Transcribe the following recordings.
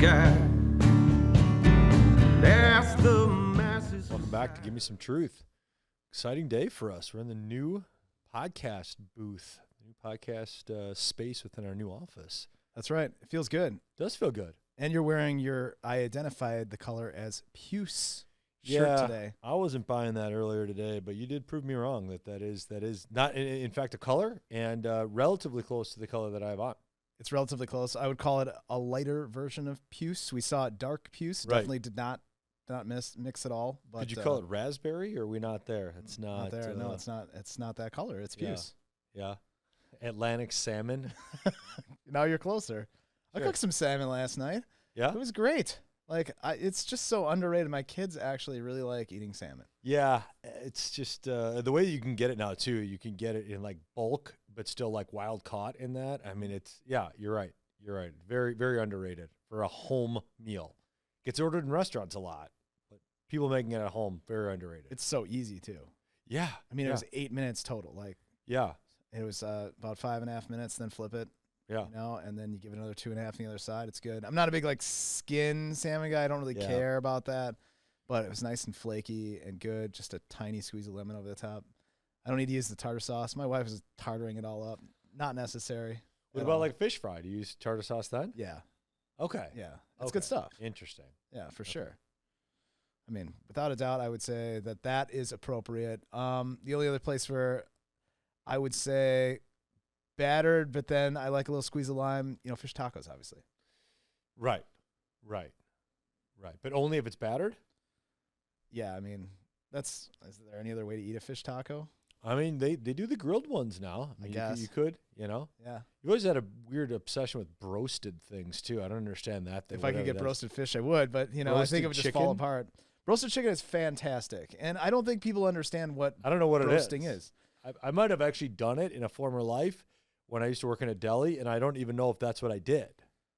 sky. That's the masses. Welcome back to Give Me Some Truth. Exciting day for us. We're in the new podcast booth, new podcast space within our new office. That's right. It feels good. Does feel good. And you're wearing I identified the color as puce shirt today. I wasn't buying that earlier today, but you did prove me wrong that is not, in fact, a color and relatively close to the color that I have on. It's relatively close. I would call it a lighter version of puce. We saw dark puce. Right. Definitely did not mix at all. But, Could you call it raspberry, or are we not there? It's not there. No, it's not. It's not that color. It's puce. Yeah. Atlantic salmon. Now you're closer. Sure. I cooked some salmon last night. Yeah. It was great. It's just so underrated. My kids actually really like eating salmon. Yeah, it's just the way you can get it now too. You can get it in like bulk, but still like wild caught in that. I mean, you're right. You're right. Very, very underrated for a home meal. Gets ordered in restaurants a lot, but people making it at home, very underrated. It's so easy too. Yeah. I mean, it was 8 minutes total. Yeah. It was about 5.5 minutes, then flip it. Yeah. And then you give it another 2.5 on the other side. It's good. I'm not a big skin salmon guy. I don't really care about that, but it was nice and flaky and good. Just a tiny squeeze of lemon over the top. I don't need to use the tartar sauce. My wife is tartaring it all up. Not necessary. What about like fish fry? Do you use tartar sauce then? Yeah. Okay. Yeah. That's good stuff. Interesting. Yeah, for sure. I mean, without a doubt, I would say that is appropriate. The only other place where I would say battered, but then I like a little squeeze of lime, fish tacos, obviously. Right. But only if it's battered? Yeah, I mean, is there any other way to eat a fish taco? I mean, they do the grilled ones now. I guess. You could. Yeah. You've always had a weird obsession with broasted things, too. I don't understand that. If I could get roasted fish, I would, but, I think it would just fall apart. Roasted chicken is fantastic, and I don't think people understand what I don't know what roasting it is. I might have actually done it in a former life when I used to work in a deli, and I don't even know if that's what I did.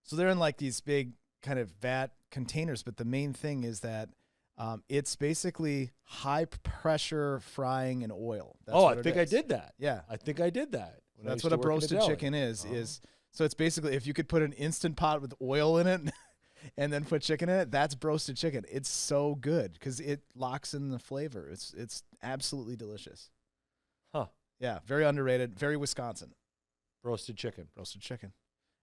So they're in these big kind of vat containers, but the main thing is that it's basically high pressure frying in oil. That's I think I did that. Yeah. I think I did that. That's what a broasted chicken is. So it's basically, if you could put an Instant Pot with oil in it and then put chicken in it, that's broasted chicken. It's so good because it locks in the flavor. It's absolutely delicious. Huh. Yeah, very underrated, very Wisconsin. Roasted chicken.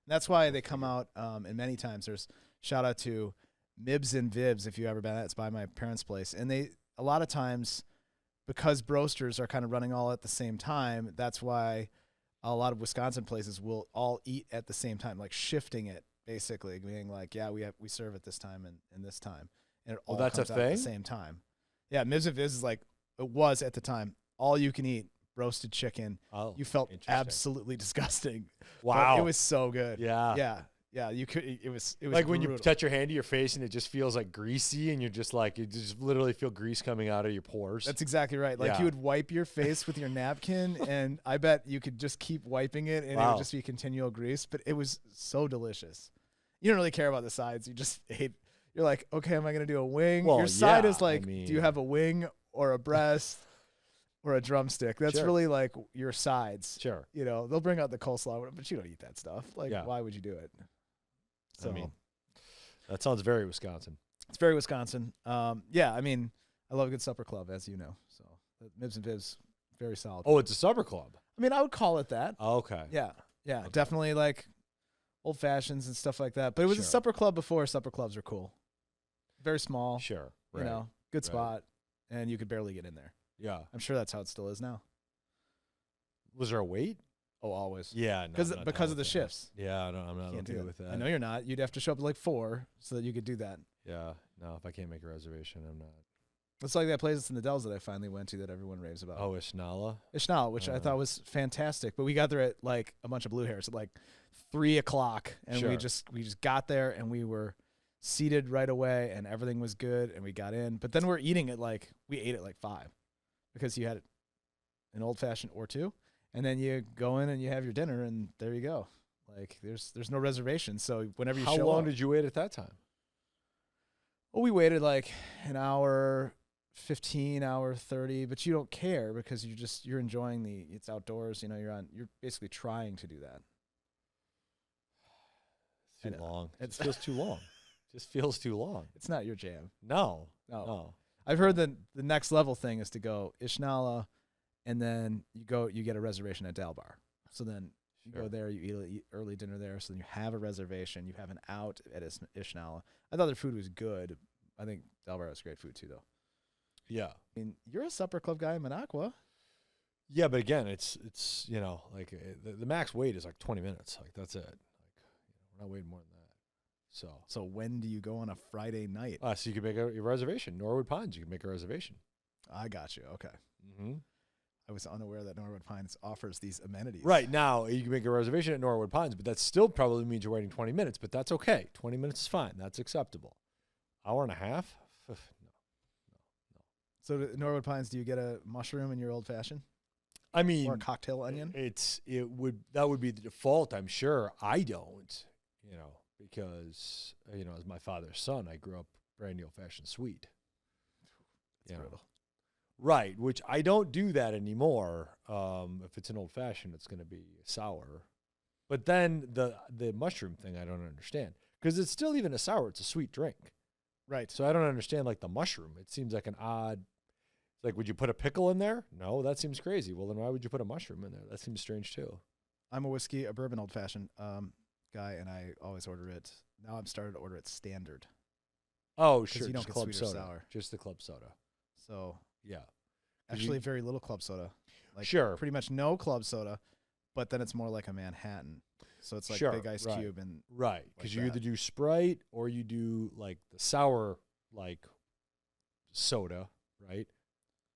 That's why they come out, and many times there's shout out to Mibs and Vibs, if you ever been at it. It's by my parents' place. And a lot of times, because broasters are kind of running all at the same time, that's why a lot of Wisconsin places will all eat at the same time, like shifting it, basically, being like, we serve it this time and this time. And it all that's comes a out at thing? the same time. Yeah, Mibs and Vibs is it was at the time, all you can eat. Roasted chicken. Oh, you felt absolutely disgusting. Wow. But it was so good. Yeah. You could. It was like when brutal. you touch your hand to your face and it just feels like greasy, and you're just like, you just literally feel grease coming out of your pores. That's exactly right. You would wipe your face with your napkin, and I bet you could just keep wiping it, and it would just be continual grease. But it was so delicious. You don't really care about the sides. You just ate. You're like, okay, am I going to do a wing? Well, your side is do you have a wing or a breast? Or a drumstick. That's really your sides. Sure. They'll bring out the coleslaw, but you don't eat that stuff. Why would you do it? So, that sounds very Wisconsin. It's very Wisconsin. I love a good supper club, as you know. So, Mibs and Vibs, very solid. Oh, it's a supper club. I would call it that. Oh, okay. Yeah. Okay. Definitely old fashions and stuff like that. But it was a supper club before supper clubs were cool. Very small. Sure. Right. Good spot, and you could barely get in there. Yeah. I'm sure that's how it still is now. Was there a wait? Oh, always. Yeah. No, because of the shifts. Yeah, I'm not okay with that. I know you're not. You'd have to show up at 4 so that you could do that. Yeah. No, if I can't make a reservation, I'm not. It's like that place that's in the Dells that I finally went to that everyone raves about. Oh, Ishnala? Ishnala, which I thought was fantastic. But we got there at a bunch of blue hairs at 3 o'clock. And we just got there and we were seated right away and everything was good and we got in. But then we're eating at we ate at 5. Because you had an old fashioned or two, and then you go in and you have your dinner, and there you go. There's no reservation. So whenever you show up. How long did you wait at that time? Well, we waited an hour 15, hour 30, but you don't care because you're enjoying it's outdoors. You're basically trying to do that. It's too long. It feels too long. Just feels too long. It's not your jam. No. No. No. I've heard that the next level thing is to go Ishnala, and then you get a reservation at Dalbar. So then you go there, you eat early dinner there. So then you have a reservation. You have an out at Ishnala. I thought their food was good. I think Dalbar has great food too, though. Yeah. I mean, you're a supper club guy in Minocqua. Yeah, but again, it's like the max wait is like 20 minutes. Like that's it. Like we're not waiting more than that. So when do you go on a Friday night? So you can make a reservation. Norwood Pines, you can make a reservation. I got you. Okay. Mm-hmm. I was unaware that Norwood Pines offers these amenities. Right now, you can make a reservation at Norwood Pines, but that still probably means you're waiting 20 minutes. But that's okay. 20 minutes is fine. That's acceptable. Hour and a half? No. So Norwood Pines, do you get a mushroom in your old fashioned? I mean, or a cocktail onion? That would be the default. I'm sure. I don't. Because as my father's son, I grew up brandy old fashioned sweet. That's brutal. Right, which I don't do that anymore. If it's an old fashioned, it's going to be sour. But then the mushroom thing, I don't understand because it's still even a sour. It's a sweet drink. Right. So I don't understand like the mushroom. It seems like an odd. Like, would you put a pickle in there? No, that seems crazy. Well, then why would you put a mushroom in there? That seems strange too. I'm a bourbon old fashioned guy, and I always order it. Now I'm started to order it standard. Oh, sure. You don't just get club sweet or soda. sour. Just the club soda. So yeah, actually, very little club soda. Like sure, pretty much no club soda, but then it's more like a Manhattan. So it's like big ice cube and right because like you either do Sprite or you do like the sour like soda, right?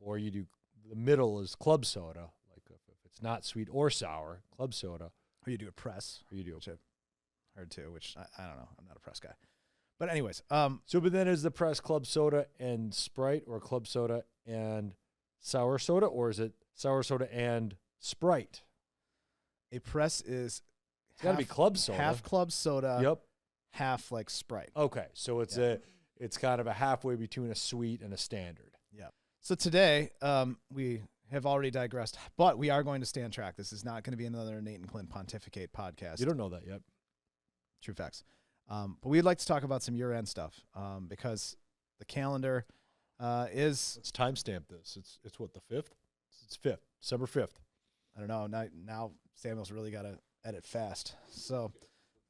Or you do the middle is club soda, like if it's not sweet or sour, club soda. Or you do a press. Or you do which I've heard too, which I don't know. I'm not a press guy. But anyways, so but then is the press club soda and Sprite or club soda and sour soda, or is it sour soda and Sprite? A press is it's got to be club soda. Half club soda. Yep. Half like Sprite. Okay, so it's it's kind of a halfway between a sweet and a standard. Yeah. So today, we have already digressed, but we are going to stay on track. This is not going to be another Nate and Clint pontificate podcast. You don't know that yet. True facts. But we'd like to talk about some year-end stuff because the calendar is... Let's timestamp this. It's what, the 5th? It's 5th, December 5th. I don't know. Now Samuel's really got to edit fast. So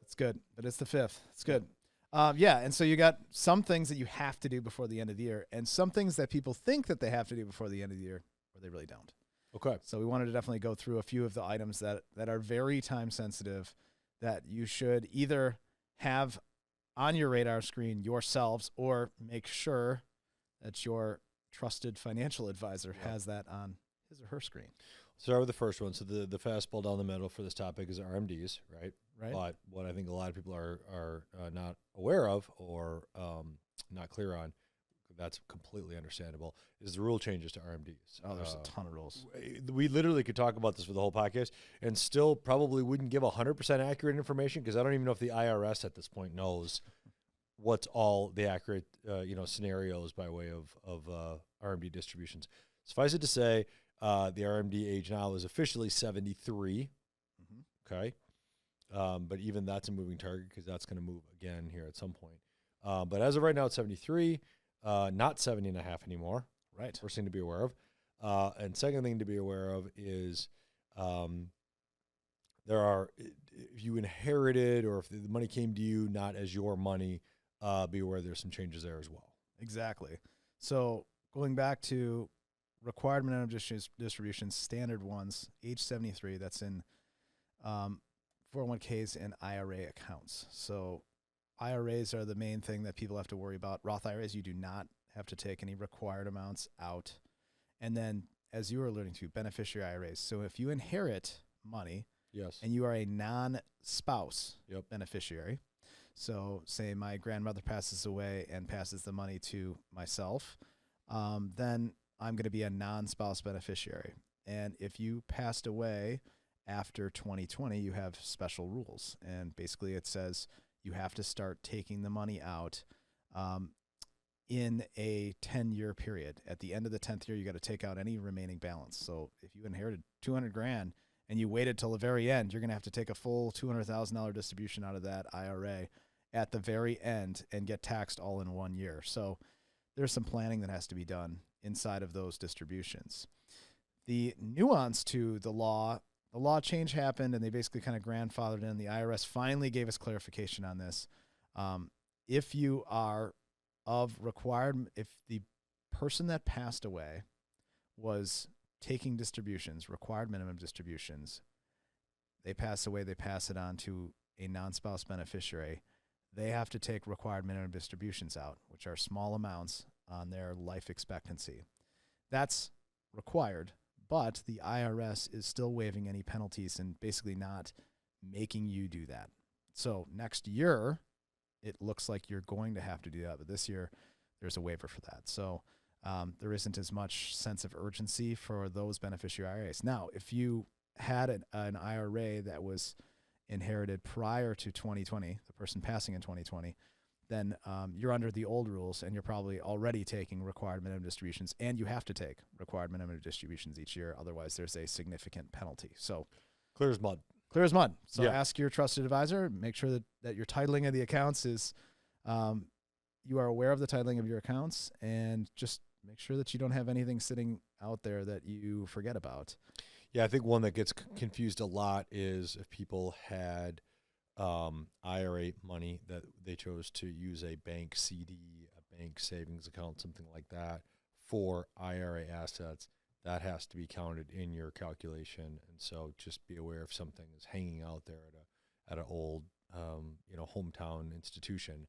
it's good. But it's the 5th. It's good. And so you got some things that you have to do before the end of the year and some things that people think that they have to do before the end of the year where they really don't. Okay. So we wanted to definitely go through a few of the items that are very time sensitive that you should either have on your radar screen yourselves or make sure that your trusted financial advisor has that on his or her screen. Start with the first one. So the fastball down the middle for this topic is RMDs, right? Right. But what I think a lot of people are not aware of or not clear on, that's completely understandable, is the rule changes to RMDs. Oh, there's a ton of rules. We literally could talk about this for the whole podcast and still probably wouldn't give 100% accurate information because I don't even know if the IRS at this point knows what's all the accurate scenarios by way of RMD distributions. Suffice it to say, the RMD age now is officially 73. Mm-hmm. Okay. But even that's a moving target because that's going to move again here at some point. But as of right now, it's 73, not 70 and a half anymore. Right. First thing to be aware of. And second thing to be aware of is if you inherited or if the money came to you not as your money, be aware there's some changes there as well. Exactly. So going back to required minimum distribution, standard ones, age 73, that's in 401ks and IRA accounts. So IRAs are the main thing that people have to worry about. Roth IRAs, you do not have to take any required amounts out. And then, as you were alluding to, beneficiary IRAs. So if you inherit money yes, and you are a non-spouse beneficiary, so say my grandmother passes away and passes the money to myself, then I'm going to be a non-spouse beneficiary. And if you passed away after 2020, you have special rules. And basically it says you have to start taking the money out in a 10-year period. At the end of the 10th year, you got to take out any remaining balance. So if you inherited $200,000 and you waited till the very end, you're going to have to take a full $200,000 distribution out of that IRA. at the very end and get taxed all in 1 year. So there's some planning that has to be done inside of those distributions. The nuance to the law change happened, and they basically kind of grandfathered in. The IRS finally gave us clarification on this. If you are if the person that passed away was taking distributions, required minimum distributions, they pass away, they pass it on to a non-spouse beneficiary, they have to take required minimum distributions out, which are small amounts on their life expectancy. That's required, but the IRS is still waiving any penalties and basically not making you do that. So next year, it looks like you're going to have to do that, but this year there's a waiver for that. So there isn't as much sense of urgency for those beneficiary IRAs. Now, if you had an IRA that was inherited prior to 2020, the person passing in 2020, then you're under the old rules and you're probably already taking required minimum distributions, and you have to take required minimum distributions each year. Otherwise, there's a significant penalty. So Clear as mud. Clear as mud. So Yeah. ask your trusted advisor. Make sure that your titling of the accounts is, you are aware of the titling of your accounts, and just make sure that you don't have anything sitting out there that you forget about. Yeah, I think one that gets confused a lot is if people had IRA money that they chose to use a bank CD, a bank savings account, something like that for IRA assets. That has to be counted in your calculation, and so just be aware if something is hanging out there at an old, hometown institution,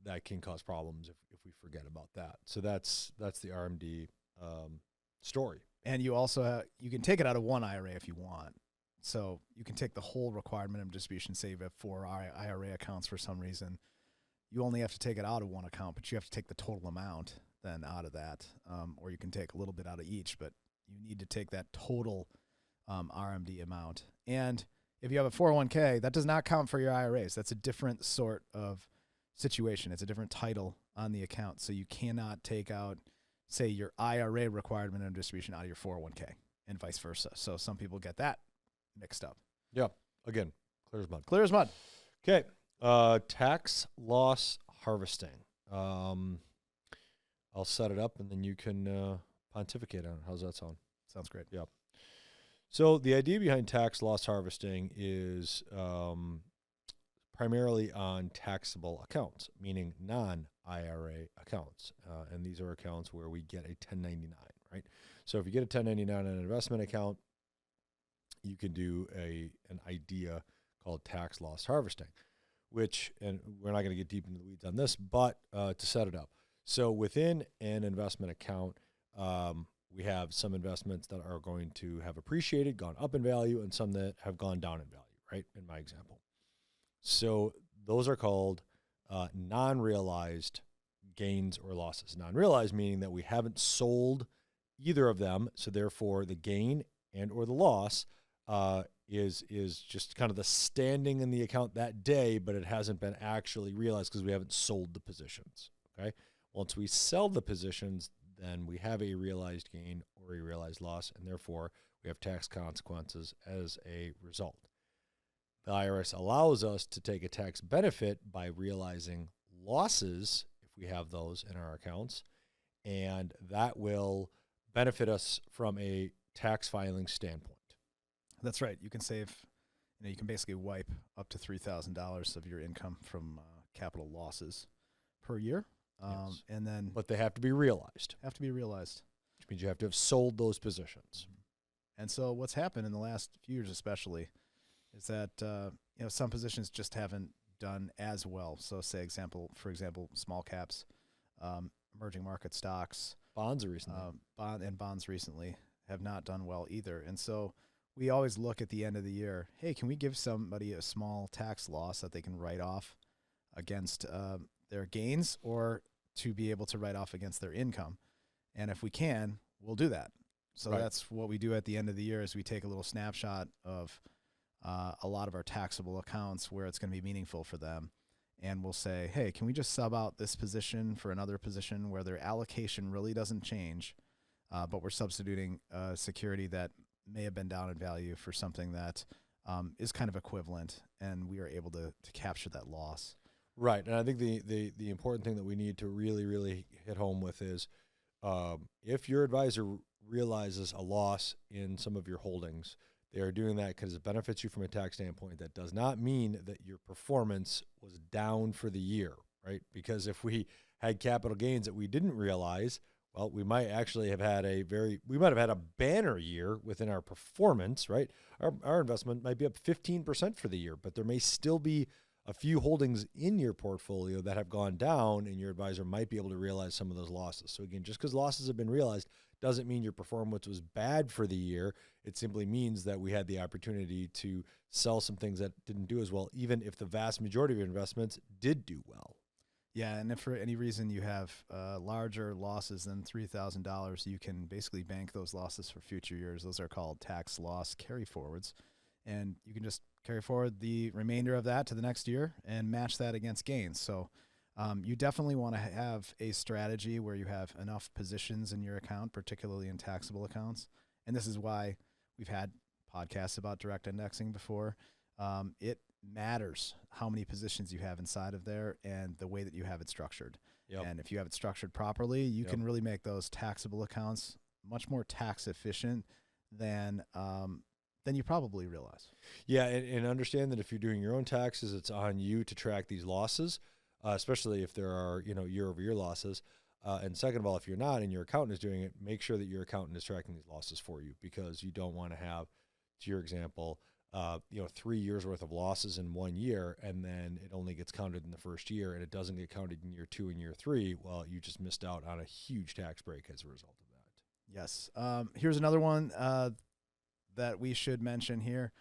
that can cause problems if we forget about that. So that's the RMD story. And you also you can take it out of one IRA if you want. So you can take the whole required minimum distribution, say you have 4 IRA accounts for some reason. You only have to take it out of one account, but you have to take the total amount then out of that. Or you can take a little bit out of each, but you need to take that total RMD amount. And if you have a 401k, that does not count for your IRAs. That's a different sort of situation. It's a different title on the account. So you cannot take out, say, your IRA required minimum distribution out of your 401k and vice versa. So some people get that mixed up. Yeah. Again, clear as mud. Clear as mud. Okay. Tax loss harvesting. I'll set it up and then you can pontificate on it. How's that sound? Sounds great. Yeah. So the idea behind tax loss harvesting is primarily on taxable accounts, meaning non-IRA accounts. And these are accounts where we get a 1099, right? So if you get a 1099 on an investment account, you can do an idea called tax loss harvesting, which, and we're not going to get deep into the weeds on this, but to set it up. So within an investment account, we have some investments that are going to have appreciated, gone up in value, and some that have gone down in value, right, in my example. So those are called non-realized gains or losses. Non-realized meaning that we haven't sold either of them, so therefore the gain and or the loss is just kind of the standing in the account that day, but it hasn't been actually realized because we haven't sold the positions, okay? Once we sell the positions, then we have a realized gain or a realized loss, and therefore we have tax consequences as a result. The IRS allows us to take a tax benefit by realizing losses, if we have those in our accounts, and that will benefit us from a tax filing standpoint. That's right. You can save, you can basically wipe up to $3,000 of your income from capital losses per year. Yes. And then, But they have to be realized, which means you have to have sold those positions. And so what's happened in the last few years especially is that some positions just haven't done as well. So for example, small caps, emerging market stocks, Bonds recently. bonds recently have not done well either. And so we always look at the end of the year, hey, can we give somebody a small tax loss that they can write off against their gains, or to be able to write off against their income? And if we can, we'll do that. So That's what we do at the end of the year, is we take a little snapshot of a lot of our taxable accounts where it's going to be meaningful for them. And we'll say, hey, can we just sub out this position for another position where their allocation really doesn't change, but we're substituting a security that may have been down in value for something that is kind of equivalent, and we are able to capture that loss. Right, and I think the important thing that we need to really hit home with is if your advisor realizes a loss in some of your holdings, they are doing that because it benefits you from a tax standpoint. That does not mean that your performance was down for the year, right? Because if we had capital gains that we didn't realize, well, we might actually have had we might have had a banner year within our performance, right? Our investment might be up 15% for the year, but there may still be a few holdings in your portfolio that have gone down, and your advisor might be able to realize some of those losses. So again, just because losses have been realized doesn't mean your performance was bad for the year. It simply means that we had the opportunity to sell some things that didn't do as well, even if the vast majority of your investments did do well. Yeah, and if for any reason you have larger losses than $3,000, you can basically bank those losses for future years. Those are called tax loss carry forwards. And you can just carry forward the remainder of that to the next year and match that against gains. So you definitely want to have a strategy where you have enough positions in your account, particularly in taxable accounts. And this is why we've had podcasts about direct indexing before. It matters how many positions you have inside of there and the way that you have it structured. Yep. And if you have it structured properly, you can really make those taxable accounts much more tax efficient than you probably realize. Yeah, and understand that if you're doing your own taxes, it's on you to track these losses, especially if there are year-over-year losses. And second of all, if you're not and your accountant is doing it, make sure that your accountant is tracking these losses for you, because you don't want to have, to your example, 3 years worth of losses in 1 year, and then it only gets counted in the first year, and it doesn't get counted in year 2 and year 3. Well, you just missed out on a huge tax break as a result of that. Yes. Here's another one that we should mention here.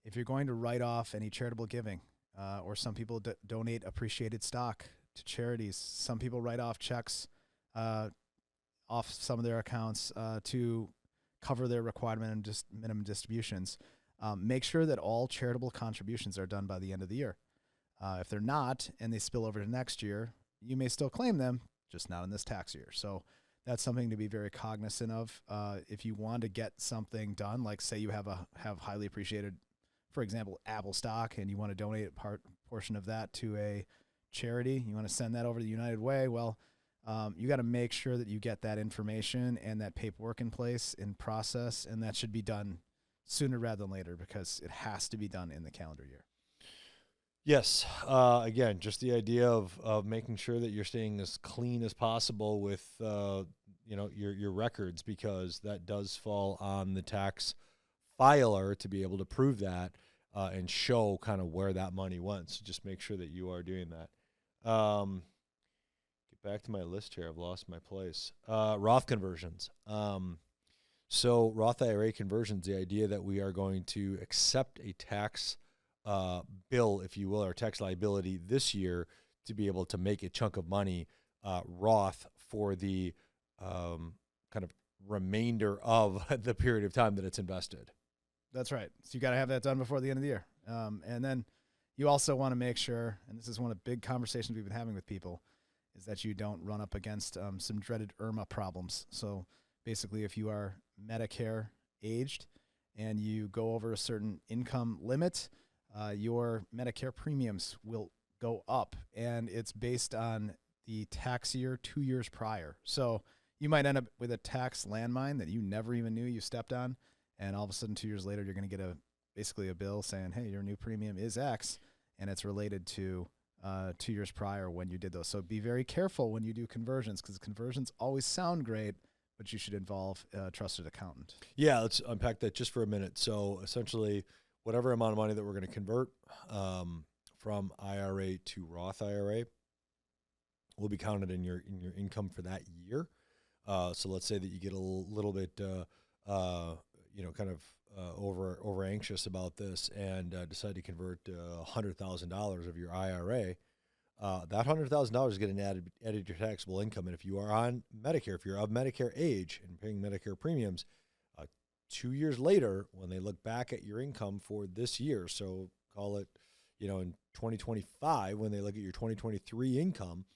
If you're going to write off any charitable giving, or some people donate appreciated stock to charities, some people write off checks off some of their accounts to cover their required minimum distributions. Make sure that all charitable contributions are done by the end of the year. If they're not, and they spill over to next year, you may still claim them, just not in this tax year. So that's something to be very cognizant of. If you want to get something done, like say you have highly appreciated, for example, Apple stock, and you want to donate a portion of that to a charity, you want to send that over to the United Way, well, you got to make sure that you get that information and that paperwork in place, in process, and that should be done sooner rather than later, because it has to be done in the calendar year. Yes. Again, just the idea of making sure that you're staying as clean as possible with your records, because that does fall on the tax filer to be able to prove that and show kind of where that money went. So just make sure that you are doing that. Get back to my list here. I've lost my place. Roth conversions. So Roth IRA conversions, the idea that we are going to accept a tax bill, if you will, or tax liability this year to be able to make a chunk of money Roth for the kind of remainder of the period of time that it's invested. That's right. So you got to have that done before the end of the year. And then you also want to make sure, and this is one of the big conversations we've been having with people, is that you don't run up against some dreaded IRMA problems. So basically, if you are Medicare aged and you go over a certain income limit, your Medicare premiums will go up, and it's based on the tax year 2 years prior. So you might end up with a tax landmine that you never even knew you stepped on, and all of a sudden 2 years later you're going to get basically a bill saying, hey, your new premium is X, and it's related to 2 years prior when you did those. So be very careful when you do conversions, because conversions always sound great, but you should involve a trusted accountant. Yeah, let's unpack that just for a minute. So essentially, whatever amount of money that we're going to convert from IRA to Roth IRA will be counted in your income for that year. So let's say that you get a little bit, over anxious about this and decide to convert $100,000 of your IRA. That $100,000 is getting added to your taxable income. And if you are on Medicare, if you're of Medicare age and paying Medicare premiums, 2 years later, when they look back at your income for this year, so call it, in 2025, when they look at your 2023 income,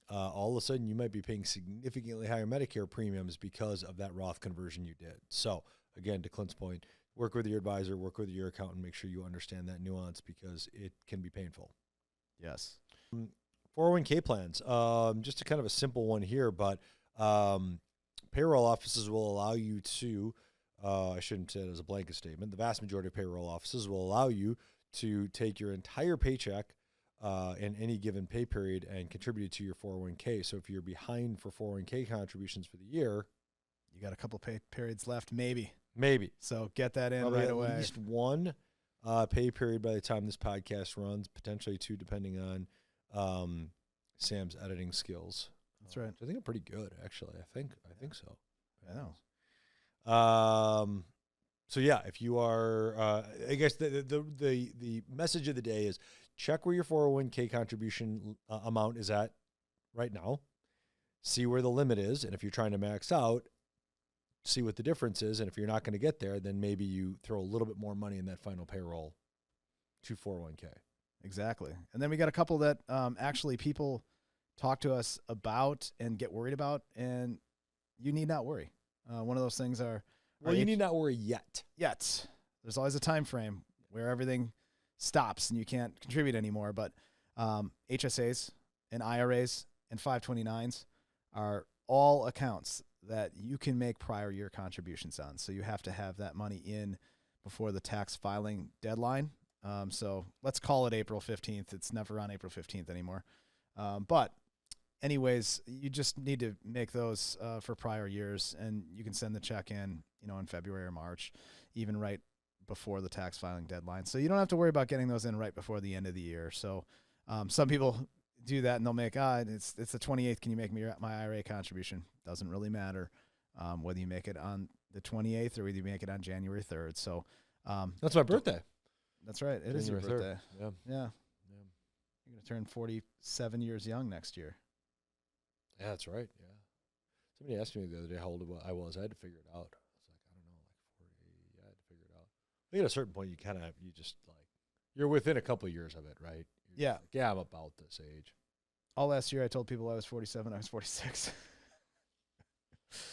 all of a sudden you might be paying significantly higher Medicare premiums because of that Roth conversion you did. So again, to Clint's point, work with your advisor, work with your accountant, make sure you understand that nuance because it can be painful. Yes. 401k plans, just a kind of a simple one here, but payroll offices will allow you to, I shouldn't say it as a blanket statement, the vast majority of payroll offices will allow you to take your entire paycheck in any given pay period and contribute it to your 401k. So if you're behind for 401k contributions for the year, you got a couple pay periods left, maybe. So get that in probably right at away. At least one pay period by the time this podcast runs, potentially two, depending on Sam's editing skills. That's right. I think I'm pretty good, actually. I think so. I know. So yeah, if you are, I guess the message of the day is check where your 401k contribution amount is at right now. See where the limit is, and if you're trying to max out, see what the difference is. And if you're not going to get there, then maybe you throw a little bit more money in that final payroll to 401k. Exactly. And then we got a couple that actually people talk to us about and get worried about, and you need not worry. One of those things are you need not worry yet. There's always a time frame where everything stops and you can't contribute anymore. But HSAs and IRAs and 529s are all accounts that you can make prior year contributions on. So you have to have that money in before the tax filing deadline. So let's call it April 15th. It's never on April 15th anymore. But anyways, you just need to make those for prior years, and you can send the check in, in February or March, even right before the tax filing deadline. So you don't have to worry about getting those in right before the end of the year. So some people do that and they'll make, it's the 28th. Can you make me my IRA contribution? Doesn't really matter whether you make it on the 28th or whether you make it on January 3rd. So that's my birthday. That's right. It is your birthday. Yeah. You're going to turn 47 years young next year. Yeah, that's right. Yeah. Somebody asked me the other day how old I was. I had to figure it out. I was like, I don't know, like 40. Yeah, I had to figure it out. I think at a certain point, you're within a couple of years of it, right? You're like, I'm about this age. All last year, I told people I was 47. I was 46.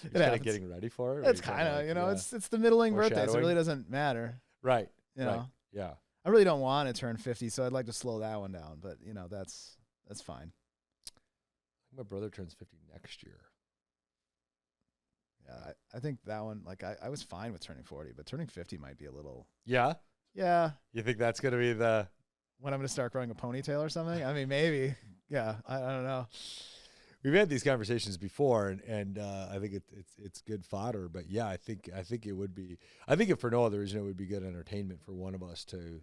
You're kind of getting ready for it? It's kind of, it's the middling birthday, so it really doesn't matter. Right. Know? Yeah. I really don't want to turn 50, so I'd like to slow that one down. But, that's fine. My brother turns 50 next year. Yeah, I think that one, I was fine with turning 40, but turning 50 might be a little. Yeah? Yeah. You think that's going to be when I'm going to start growing a ponytail or something? I mean, maybe. Yeah, I don't know. We've had these conversations before, and I think it's good fodder. But yeah, I think it would be. I think if for no other reason, it would be good entertainment for one of us to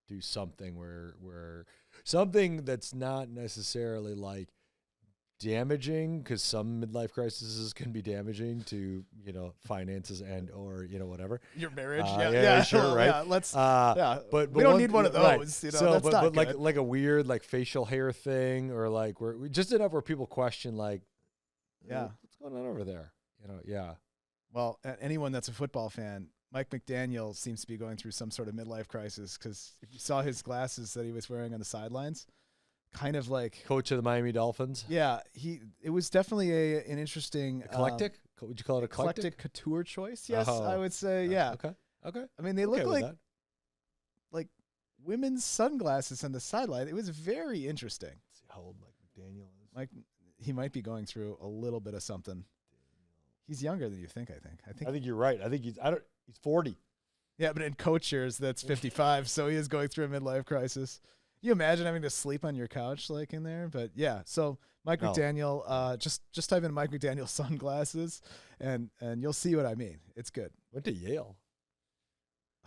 do something where something that's not necessarily like damaging, because some midlife crises can be damaging to finances and or whatever your marriage. Sure, right. Yeah, let's. But we don't need one of those. Right. So, that's not good. like a weird facial hair thing, or where just enough where people question what's going on over there. Well, anyone that's a football fan, Mike McDaniel seems to be going through some sort of midlife crisis, because if you saw his glasses that he was wearing on the sidelines, kind of like coach of the Miami Dolphins. Yeah, it was definitely an interesting eclectic. Would you call it eclectic couture choice? Yes, I would say. Yeah. Okay. I mean, they look like women's sunglasses on the sideline. It was very interesting. Let's see how old Mike McDaniel is. He might be going through a little bit of something. He's younger than you think. I think you're right. I think he's 40. Yeah, but in coach years, that's 55. So he is going through a midlife crisis. You imagine having to sleep on your couch in there? But yeah, so Mike McDaniel, just type in Mike McDaniel sunglasses, and you'll see what I mean. It's good. Went to Yale.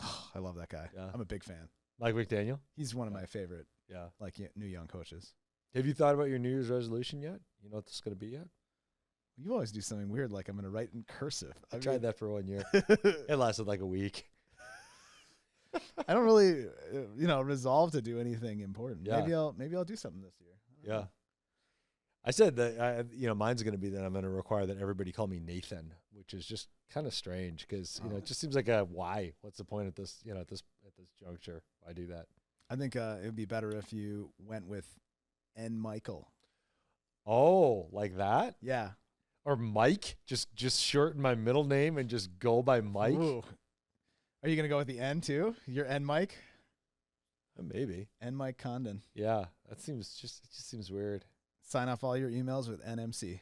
Oh, I love that guy. Yeah. I'm a big fan. Mike McDaniel? He's one of my favorite. Yeah. New young coaches. Have you thought about your New Year's resolution yet? You know what this is going to be yet? You always do something weird, like I'm going to write in cursive. I tried that for 1 year. It lasted like a week. I don't really, resolve to do anything important. Yeah. Maybe I'll do something this year. Yeah. I said that, mine's going to be that I'm going to require that everybody call me Nathan, which is just kind of strange because, it just seems like why? What's the point at this, at this juncture? Why do that? I think it would be better if you went with N. Michael. Oh, like that? Yeah. Or Mike? Just shorten my middle name and just go by Mike? Ooh. Are you gonna go with the N too? Your N Mike? Maybe. N Mike Condon. Yeah, it just seems weird. Sign off all your emails with NMC.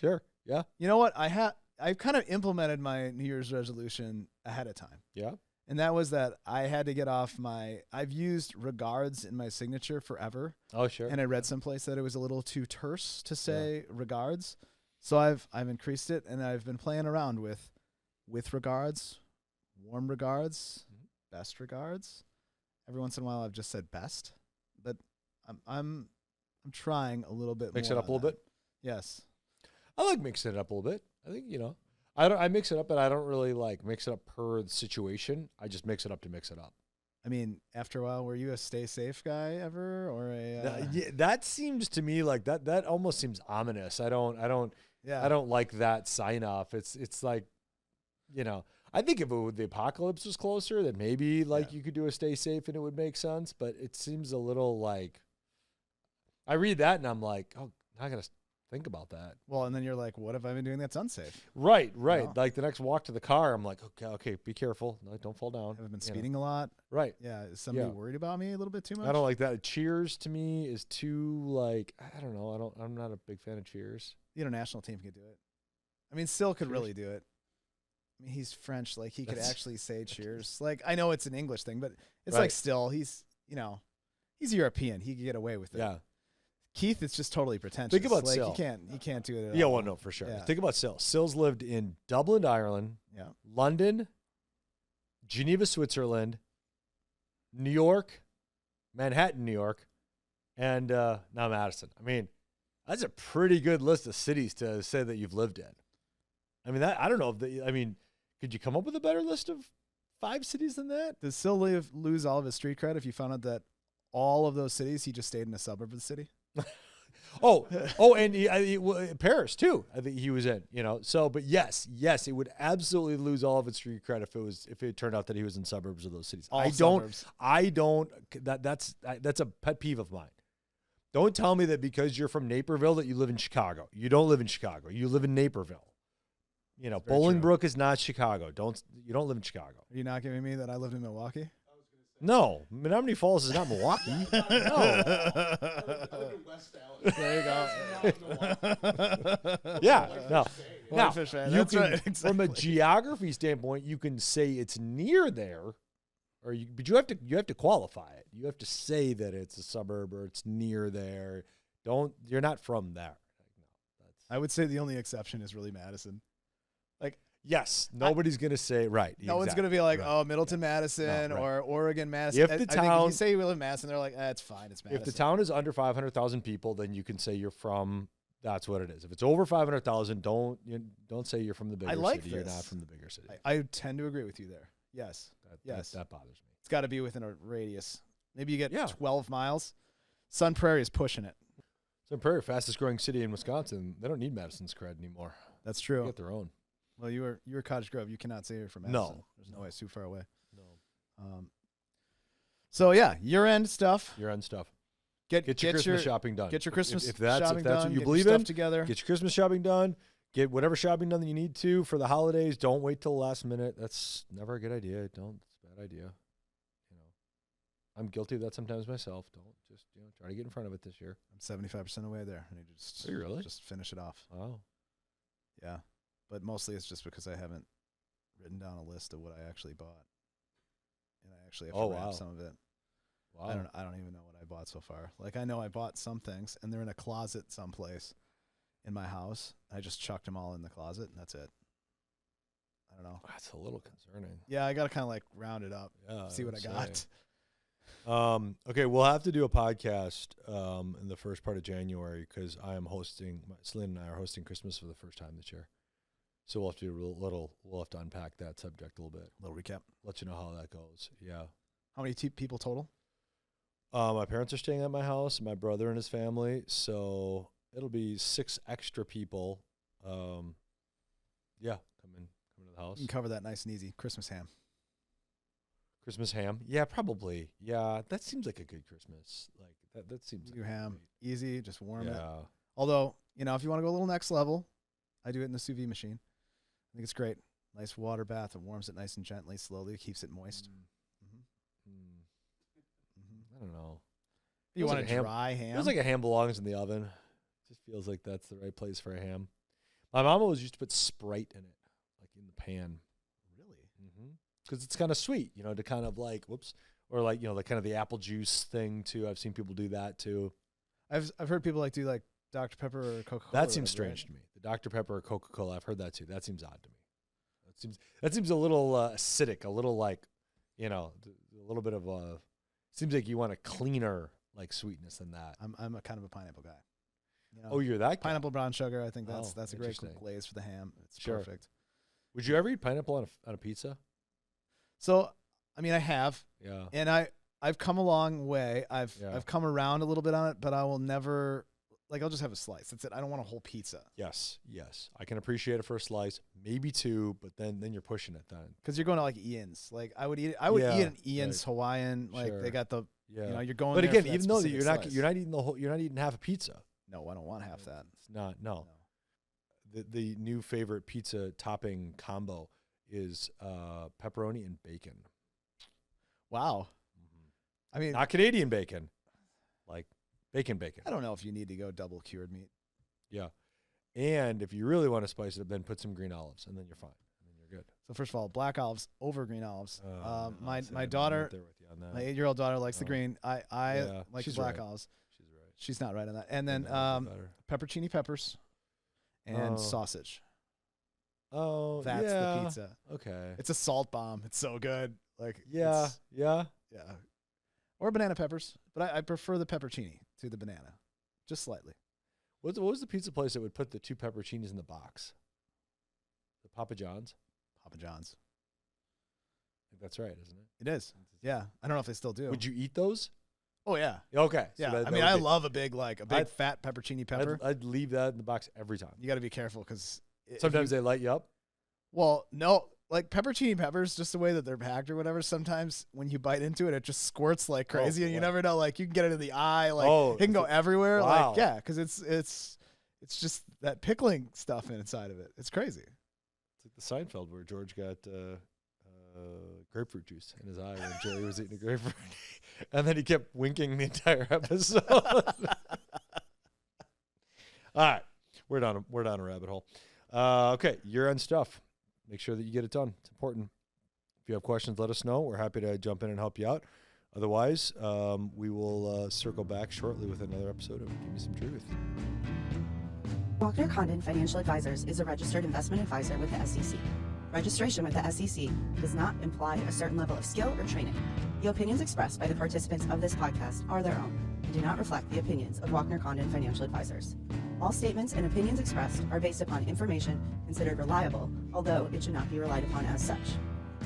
Sure. Yeah. You know what? I've kind of implemented my New Year's resolution ahead of time. Yeah. And that was that I had to get off I've used regards in my signature forever. Oh, sure. And I read someplace that it was a little too terse to say regards. So I've increased it, and I've been playing around with regards, warm regards, best regards. Every once in a while I've just said best, but I'm trying a little bit Mix more it up a on little that. bit. Yes. I like mixing it up a little bit. I think, I mix it up, but I don't really like mix it up per the situation. I just mix it up to mix it up. I mean, after a while, were you a stay safe guy ever, or a? That seems to me like that almost seems ominous. I don't like that sign off. It's like, I think if the apocalypse was closer, then maybe you could do a stay safe and it would make sense. But it seems a little like, I read that and I'm like, oh, I gotta think about that. Well, and then you're like, what have I been doing that's unsafe? Right. Like the next walk to the car, I'm like, okay, be careful. No, don't fall down. Have I been speeding a lot? Right. Yeah. Is somebody worried about me a little bit too much? I don't like that. Cheers to me is too I don't know. I'm not a big fan of Cheers. The international team could do it. I mean, Still could really do it. I mean, he's French. Like, he could actually say cheers. Like, I know it's an English thing, but it's like still, he's European. He could get away with it. Yeah. Keith, it's just totally pretentious. Think about Sil. You can't do it at all. Yeah, well, no, for sure. Yeah. Think about Sil. Sil's lived in Dublin, Ireland, London, Geneva, Switzerland, New York, Manhattan, New York, and now Madison. I mean, that's a pretty good list of cities to say that you've lived in. I mean, I don't know could you come up with a better list of 5 cities than that? Does Sil lose all of his street cred if you found out that all of those cities he just stayed in a suburb of the city? And Paris too. I think he was in. So, but yes, it would absolutely lose all of its street cred if it turned out that he was in suburbs of those cities. Suburbs. That's a pet peeve of mine. Don't tell me that because you're from Naperville that you live in Chicago. You don't live in Chicago. You live in Naperville. Bolingbrook is not Chicago. You don't live in Chicago. Are you not giving me that I lived in Milwaukee? No, Menominee Falls is not Milwaukee. No. There you go. Yeah, no. Now, from a Exactly. geography standpoint, you can say it's near there, but you have to qualify it. You have to say that it's a suburb or it's near there. You're not from there. I would say the only exception is really Madison. Yes, nobody's going to say, right. No one's going to be like, Middleton, Madison, or Oregon, Madison. If I think if you say you live in Madison, they're like, it's fine, it's Madison. If the town is under 500,000 people, then you can say you're from, that's what it is. If it's over 500,000, don't say you're from the bigger city. You're not from the bigger city. I tend to agree with you there. Yes. That bothers me. It's got to be within a radius. Maybe you get 12 miles. Sun Prairie is pushing it. Sun Prairie, fastest growing city in Wisconsin. They don't need Madison's cred anymore. That's true. They get their own. Well, you were Cottage Grove. You cannot say you're from Madison. No. There's no way. It's too far away. No. So, yeah, year-end stuff. Year-end stuff. Get your Christmas shopping done. Get your Christmas if that's shopping what done. you Get believe your in, stuff together. Get your Christmas shopping done. Get whatever shopping done that you need to for the holidays. Don't wait till the last minute. That's never a good idea. It's a bad idea. I'm guilty of that sometimes myself. Don't just try to get in front of it this year. I'm 75% away there. I need to Are you really? just finish it off. Oh. Yeah. But mostly it's just because I haven't written down a list of what I actually bought. And I actually have to wrap some of it. Wow. I don't even know what I bought so far. Like, I know I bought some things and they're in a closet someplace in my house. I just chucked them all in the closet and that's it. I don't know. That's a little concerning. Yeah, I got to kind of round it up. See what I got. Okay, we'll have to do a podcast in the first part of January because I am hosting. Celine and I are hosting Christmas for the first time this year, so we'll have to do We'll have to unpack that subject a little bit. Little recap. Let you know how that goes. Yeah. How many people total? My parents are staying at my house. My brother and his family, so it'll be 6 extra people. Come in to the house. You can cover that nice and easy. Christmas ham. Christmas ham? Yeah, probably. Yeah, that seems like a good Christmas. Like that seems like ham. Great. Easy, just warm it. Yeah. Although, if you want to go a little next level, I do it in the sous vide machine. I think it's great. Nice water bath. It warms it nice and gently, slowly. Keeps it moist. I don't know. You Feels want like a a dry ham? Feels like a ham belongs in the oven. Just feels like that's the right place for a ham. My mom always used to put Sprite in it, like in the pan. Really? Because it's kind of sweet, to kind of like, or like, the kind of the apple juice thing too. I've seen people do that too. I've heard people do like Dr. Pepper or Coca-Cola. That seems strange to me. The Dr. Pepper or Coca-Cola, I've heard that too. That seems odd to me. That seems a little acidic, a little like, a little bit of a. Seems like you want a cleaner like sweetness than that. I'm a kind of a pineapple guy. Oh, you're that guy? Pineapple brown sugar. I think that's a great interesting. glaze for the ham. It's Sure. perfect. Would you ever eat pineapple on a pizza? So, I mean, I have. Yeah. And I've come a long way. I've come around a little bit on it, but I will never, like, I'll just have a slice. That's it. I don't want a whole pizza. Yes. I can appreciate it for a slice, maybe two, but then you're pushing it then. Because you're going to like Ian's. Like I would eat an Ian's Hawaiian. Like Sure. they got the, you're going. But there again, for that even though specific slice. you're not eating the whole, you're not eating half a pizza. No, I don't want half that. It's not. No. The new favorite pizza topping combo is pepperoni and bacon. Wow. I mean, Not Canadian bacon, like bacon. I don't know if you need to go double cured meat. Yeah. And if you really want to spice it up, then put some green olives, and then you're fine. And then you're good. So first of all, black olives over green olives. My I'm daughter, right there with you on that. my 8-year-old daughter likes the green. I like the she's black right. olives. She's right. She's not right on that. And then Better. peppercini peppers and sausage. Oh, That's yeah. the pizza. Okay. It's a salt bomb. It's so good. Like Yeah. yeah. Or banana peppers, but I prefer the peppercini to the banana, just slightly. What was the pizza place that would put the 2 pepperoncinis in the box? The Papa John's? Papa John's. I think that's right, isn't it? It is. Yeah. I don't know if they still do. Would you eat those? Oh yeah. Okay. So Yeah. that I mean, would I be- love a big fat peppercini pepper. I'd leave that in the box every time. You got to be careful because Sometimes they light you up. Well, no, like peppercini peppers, just the way that they're packed or whatever. Sometimes when you bite into it, it just squirts like crazy, and you never know. Like you can get it in the eye, like it can go everywhere. Wow. Like yeah, because it's just that pickling stuff inside of it. It's crazy. It's like the Seinfeld where George got grapefruit juice in his eye when Jerry was eating a grapefruit, and then he kept winking the entire episode. All right, we're down a rabbit hole. Okay, year-end stuff. Make sure that you get it done. It's important. If you have questions, let us know. We're happy to jump in and help you out. Otherwise, we will circle back shortly with another episode of Give Me Some Truth. Walker Condon Financial Advisors is a registered investment advisor with the SEC. Registration with the SEC does not imply a certain level of skill or training. The opinions expressed by the participants of this podcast are their own and do not reflect the opinions of Walker Condon Financial Advisors. All statements and opinions expressed are based upon information considered reliable, although it should not be relied upon as such.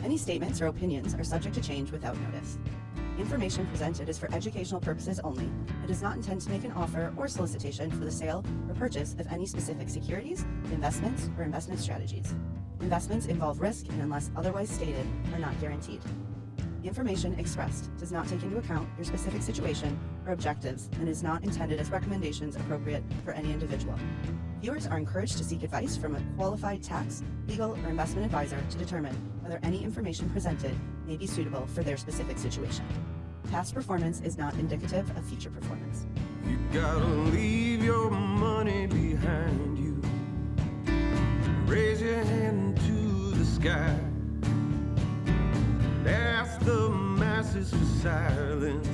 Any statements or opinions are subject to change without notice. Information presented is for educational purposes only and does not intend to make an offer or solicitation for the sale or purchase of any specific securities, investments, or investment strategies. Investments involve risk and, unless otherwise stated, are not guaranteed. Information expressed does not take into account your specific situation or objectives and is not intended as recommendations appropriate for any individual. Viewers are encouraged to seek advice from a qualified tax, legal, or investment advisor to determine whether any information presented may be suitable for their specific situation. Past performance is not indicative of future performance. You gotta leave your money behind you. Raise your hand to the sky. Ask the masses for silence.